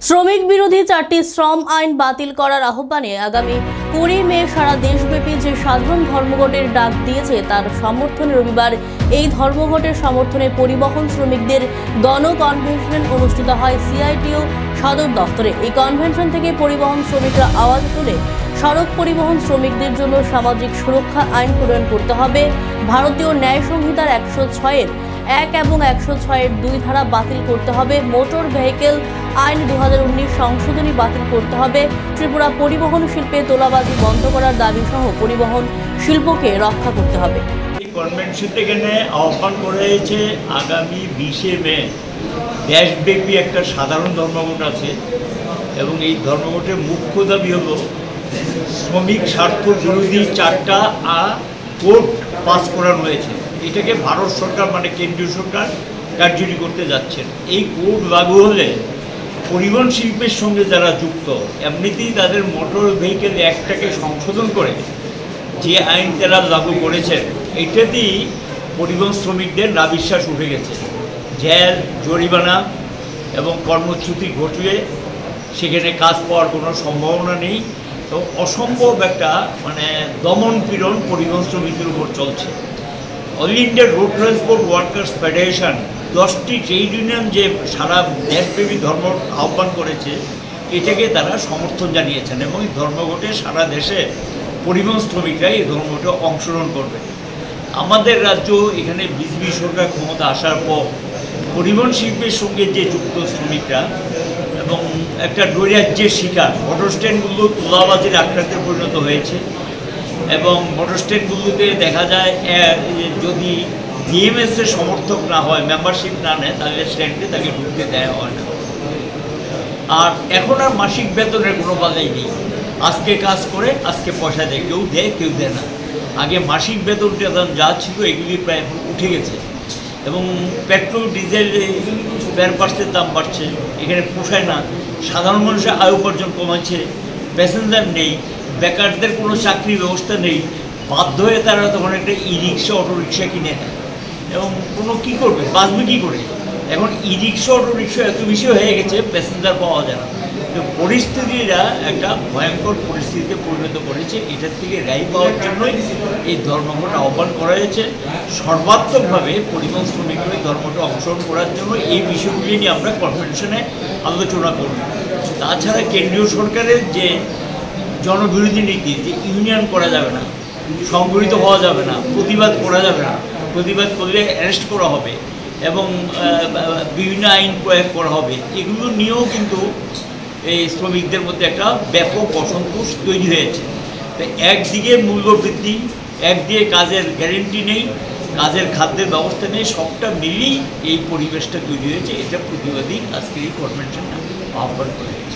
শ্রমিক বিরোধী 4টি শ্রম আইন বাতিল করার আহ্বানে আগামী 20 মে সারা দেশব্যাপী যে সাধারণ ধর্মঘটের ডাক দিয়েছে তার সমর্থনে রবিবার এই ধর্মঘটের সমর্থনে পরিবহন শ্রমিকদের গণ কনভেনশন অনুষ্ঠিত হয় সিআইটিইউ সদর দফতরে। এই কনভেনশন থেকে পরিবহন শ্রমিকরা আওয়াজ তুলে সড়ক পরিবহন শ্রমিকদের জন্য সামাজিক সুরক্ষা আইন প্রণয়ন করতে হবে, ভারতীয় ন্যায় সংহিতার 106-এর 1 এবং 106-এর 2 ধারা বাতিল করতে হবে, মোটর ভেহিকেল আইন 2019 সংশোধনী বাতিল করতে হবে, ত্রিপুরা পরিবহন শিল্পে তোলাবাজি বন্ধ করার দাবি সহ পরিবহন শিল্পকে রক্ষা করতে হবে। এই কনভেনশন এখানে আহ্বান করা হয়েছে আগামী 20 মে দেশব্যাপী একটা সাধারণ ধর্মঘট আছে এবং এই ধর্মঘটের মুখ্য দাবি হল শ্রমিক স্বার্থ বিরোধী 4টা কোড পাস করানো হয়েছে। এটাকে ভারত সরকার মানে কেন্দ্রীয় সরকার কার্যকরী করতে যাচ্ছেন। এই কোড লাগু হলে পরিবহন শিল্পের সঙ্গে যারা যুক্ত এমনিতেই তাদের মোটর ভেহিকেল অ্যাক্টটাকে সংশোধন করে যে আইন তারা লাগু করেছেন এটাতেই পরিবহন শ্রমিকদের নাবিশ্বাস উঠে গেছে। জেল, জরিমানা এবং কর্মচ্যুতি ঘটিয়ে সেখানে কাজ পাওয়ার কোনো সম্ভাবনা নেই। তো অসম্ভব একটা দমন পীড়ন পরিবহন শ্রমিকদের উপর চলছে। All India road transport workers federation 10টি ট্রেড ইউনিয়ন যে সারা দেশব্যাপী ধর্মঘট আহ্বান করেছে এটাকে তারা সমর্থন জানিয়েছেন এবং এই ধর্মঘটে সারা দেশে পরিবহন শ্রমিকরা এই ধর্মঘটে অংশগ্রহণ করবে। আমাদের রাজ্য এখানে বিজেপি সরকার ক্ষমতা আসার পর পরিবহন শিল্পের সঙ্গে যে যুক্ত শ্রমিকরা এবং একটা নৈরাজ্যের শিকার, মোটর স্ট্যান্ডগুলো তোলাবাজির আক্রান্তে পরিণত হয়েছে এবং মোটর স্ট্যান্ডগুলোতে দেখা যায় যদি ডিএমএসের সমর্থক না হয়, মেম্বারশিপ না নেয়, তাহলে স্ট্যান্ডে তাকে ঢুকতে দেওয়া হয় না। আর এখন আর মাসিক বেতনের কোনো বাধাই নেই। আজকে কাজ করে আজকে পয়সা দেয়, কেউ দেয় কেউ দেয় না। আগে মাসিক বেতন টেতন যা ছিল এগুলি প্রায় এখন উঠে গেছে এবং পেট্রোল ডিজেল স্পেয়ার পার্টসের দাম বাড়ছে, এখানে পোষায় না। সাধারণ মানুষের আয় উপার্জন কমাচ্ছে, প্যাসেঞ্জার নেই, বেকারদের কোনো চাকরির ব্যবস্থা নেই, বাধ্য হয়ে তারা তখন একটা ই-রিক্সা অটোরিক্সা কিনে নেয় এবং কোনো কী করবে, বাঁচবে কী করে। এখন ই-রিক্সা অটোরিক্সা এত বেশি হয়ে গেছে প্যাসেঞ্জার পাওয়া যায় না। তো পরিস্থিতিটা একটা ভয়ঙ্কর পরিস্থিতিতে পরিণত করেছে। এটার থেকে রেহাই পাওয়ার জন্যই এই ধর্মঘট আহ্বান করা হয়েছে। সর্বাত্মকভাবে পরিবহন শ্রমিকদের ধর্মঘটে অংশগ্রহণ করার জন্য এই বিষয়গুলি নিয়ে আমরা কনভেনশনে আলোচনা করব। তাছাড়া কেন্দ্রীয় সরকারের যে জনবিরোধী নীতি, যে ইউনিয়ন করা যাবে না, সংগঠিত হওয়া যাবে না, প্রতিবাদ করা যাবে না, প্রতিবাদ করলে অ্যারেস্ট করা হবে এবং বিভিন্ন আইন প্রয়োগ করা হবে, এগুলো নিয়েও কিন্তু এই শ্রমিকদের মধ্যে একটা ব্যাপক অসন্তোষ তৈরি হয়েছে। তো একদিকে মূল্যবৃদ্ধি, একদিকে কাজের গ্যারেন্টি নেই, কাজের খাদ্যের ব্যবস্থা নেই, সবটা মিলিয়েই এই পরিবেশটা তৈরি হয়েছে। এটা প্রতিবাদী আজকে এই কনভেনশনটা আহ্বান করা হয়েছে।